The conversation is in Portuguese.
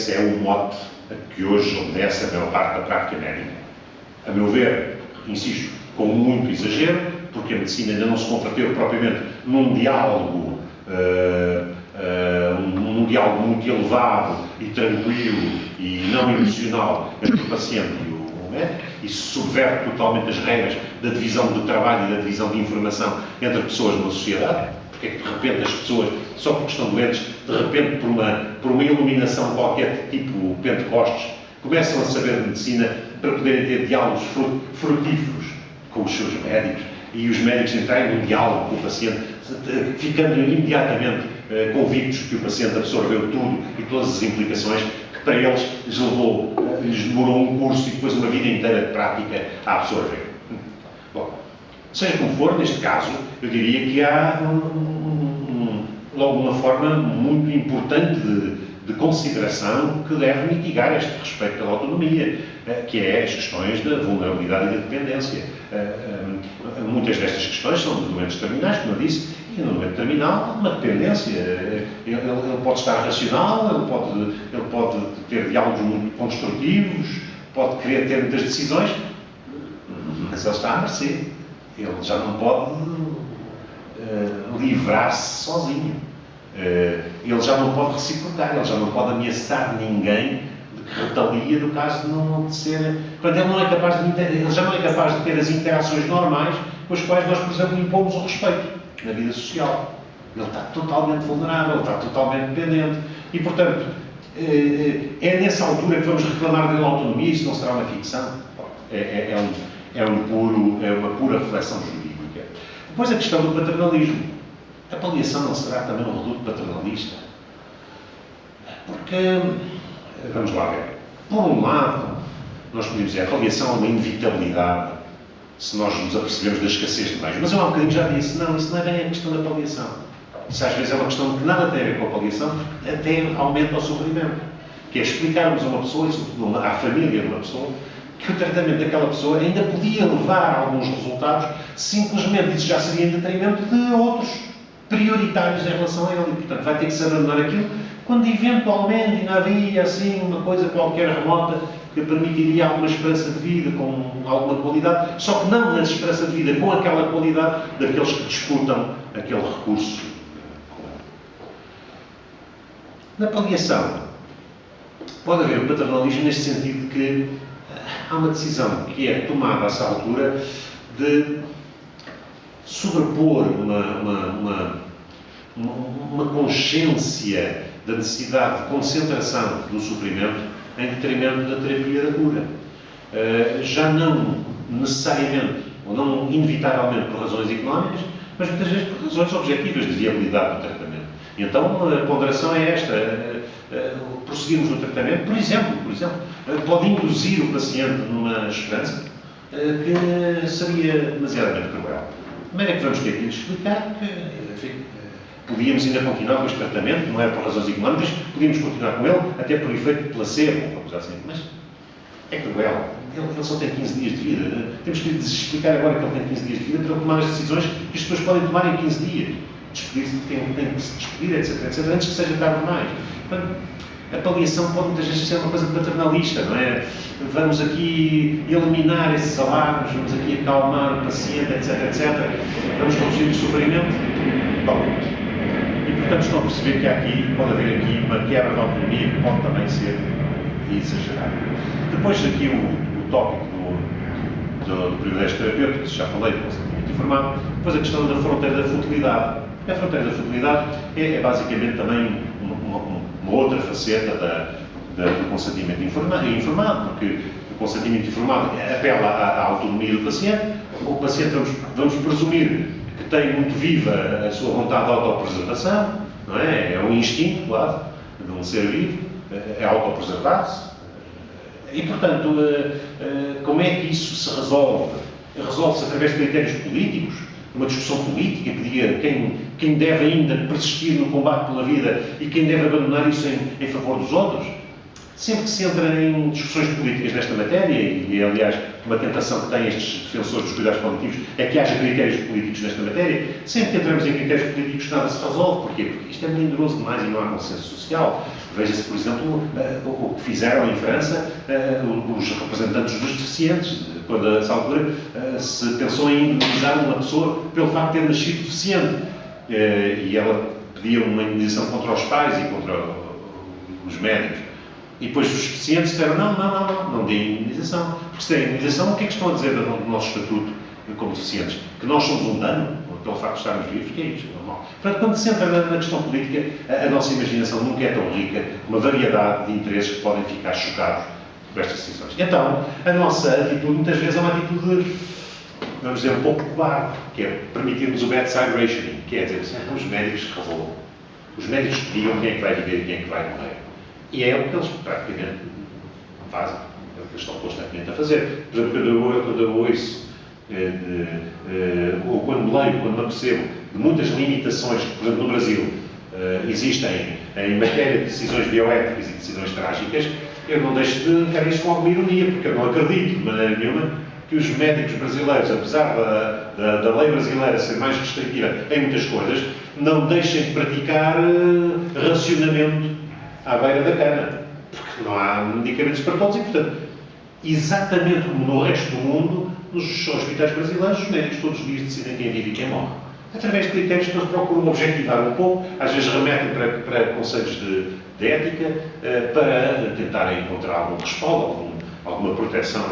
esse é o mote a que hoje obedece a maior parte da prática médica. A meu ver, insisto, com muito exagero, porque a medicina ainda não se converteu propriamente num diálogo, num diálogo muito elevado e tranquilo e não emocional entre o paciente e o médico. Isso subverte totalmente as regras da divisão do trabalho e da divisão de informação entre pessoas numa sociedade. Porque é que de repente as pessoas, só porque estão doentes, de repente por uma iluminação qualquer, tipo Pentecostes, começam a saber de medicina para poderem ter diálogos frutíferos com os seus médicos e os médicos entrarem num diálogo com o paciente, ficando imediatamente convictos que o paciente absorveu tudo e todas as implicações que para eles lhes demorou um curso e depois uma vida inteira de prática a absorver. Bom, seja como for, neste caso, eu diria que há logo uma forma muito importante de consideração que deve mitigar este respeito pela autonomia, que é as questões da vulnerabilidade e da dependência. Muitas destas questões são de doentes terminais, como eu disse, e no doente terminal há uma dependência. Ele pode estar racional, ele pode ter diálogos muito construtivos, pode querer ter muitas decisões, mas ele está à mercê. Ele já não pode livrar-se sozinho. Ele já não pode reciprocar, ele já não pode ameaçar ninguém de que retalia do caso de não acontecer. Portanto, ele já não é capaz de ter as interações normais com as quais nós, por exemplo, impomos o respeito na vida social. Ele está totalmente vulnerável, ele está totalmente dependente e, portanto, é nessa altura que vamos reclamar dele autonomia, isso não será uma ficção. É uma pura reflexão jurídica. Depois a questão do paternalismo. A paliação não será também um reduto paternalista? Porque, vamos lá ver, por um lado, nós podemos dizer que a paliação é uma inevitabilidade, se nós nos apercebemos da escassez de meios. Mas eu há um bocadinho já disse, não, isso não é bem a questão da paliação. Isso às vezes é uma questão que nada tem a ver com a paliação, porque até aumenta o sofrimento. Que é explicarmos a uma pessoa, e sobretudo à família de uma pessoa, que o tratamento daquela pessoa ainda podia levar a alguns resultados, simplesmente isso já seria em detrimento de outros prioritários em relação a ele. E, portanto, vai ter que se abandonar aquilo quando eventualmente ainda havia assim uma coisa qualquer remota que permitiria alguma esperança de vida com alguma qualidade, só que não na esperança de vida com aquela qualidade daqueles que disputam aquele recurso. Na paliação, pode haver um paternalismo neste sentido de que há uma decisão que é tomada a essa altura de sobrepor uma consciência da necessidade de concentração do sofrimento em detrimento da terapia da cura. Já não necessariamente, ou não inevitavelmente por razões económicas, mas muitas vezes por razões objetivas de viabilidade do tratamento. Então a ponderação é esta. Prosseguirmos no tratamento, por exemplo, pode induzir o paciente numa esperança que seria demasiadamente cruel. De maneira que vamos ter que lhe explicar que, enfim, podíamos ainda continuar com este tratamento, não era por razões económicas, podíamos continuar com ele, até por efeito de placebo, vamos dizer assim, mas é cruel. Ele só tem 15 dias de vida. Temos que lhe explicar agora que ele tem 15 dias de vida para ele tomar as decisões que as pessoas podem tomar em 15 dias. Despedir-se de quem tem que se despedir, etc, antes que seja tarde demais. Portanto, a paliação pode muitas vezes ser uma coisa paternalista, não é? Vamos aqui eliminar esses alarmes, vamos aqui acalmar o paciente, etc. Vamos reduzir o sofrimento. Bom, e portanto estão a perceber que pode haver aqui uma quebra de autonomia que pode também ser exagerada. Depois aqui o tópico do privilégio terapêutico, que já falei, do consentimento informado. Depois a questão da fronteira da futilidade. A fronteira da futilidade é basicamente também uma outra faceta do consentimento informado, porque o consentimento informado apela à autonomia do paciente. O paciente, vamos presumir que tem muito viva a sua vontade de autopreservação, não é? É um instinto, claro, de um ser vivo, é autopreservar-se. E, portanto, como é que isso se resolve? Resolve-se através de critérios políticos, uma discussão política que diga quem deve ainda persistir no combate pela vida e quem deve abandonar isso em favor dos outros. Sempre que se entra em discussões políticas nesta matéria, e aliás uma tentação que têm estes defensores dos cuidados paliativos é que haja critérios políticos nesta matéria, sempre que entramos em critérios políticos nada se resolve. Porquê? Porque isto é melindroso demais e não há consenso social. Veja-se, por exemplo, o que fizeram em França os representantes dos deficientes, quando, a essa altura, se pensou em indemnizar uma pessoa pelo facto de ter nascido deficiente. E ela pedia uma indemnização contra os pais e contra os médicos. E depois os deficientes disseram, não deem indemnização. Porque se deem indemnização, o que é que estão a dizer do nosso estatuto como deficientes? Que nós somos um dano, pelo facto de estarmos vivos, que é isto? Normal. Portanto, quando se entra na questão política, a nossa imaginação nunca é tão rica, uma variedade de interesses que podem ficar chocados com estas decisões. Então, a nossa atitude, muitas vezes, é uma atitude, vamos dizer, um pouco cobarde, que é permitirmos o bedside rationing, que é dizer assim, os médicos resolvam. Os médicos digam quem é que vai viver e quem é que vai morrer. E é o que eles praticamente fazem, é o que eles estão constantemente a fazer. Por exemplo, quando eu ouço, ou quando leio, quando me apercebo de muitas limitações que, por exemplo, no Brasil existem em matéria de decisões bioéticas e decisões trágicas, eu não deixo de encarar isso com alguma ironia, porque eu não acredito de maneira nenhuma que os médicos brasileiros, apesar da lei brasileira ser mais restritiva em muitas coisas, não deixem de praticar racionamento à beira da cama, porque não há medicamentos para todos e, portanto, exatamente como no resto do mundo, nos hospitais brasileiros, os médicos todos os dias decidem quem vive e quem morre. Através de critérios que eles procuram objetivar um pouco, às vezes remetem para conselhos de ética, para tentarem encontrar algum respaldo, alguma proteção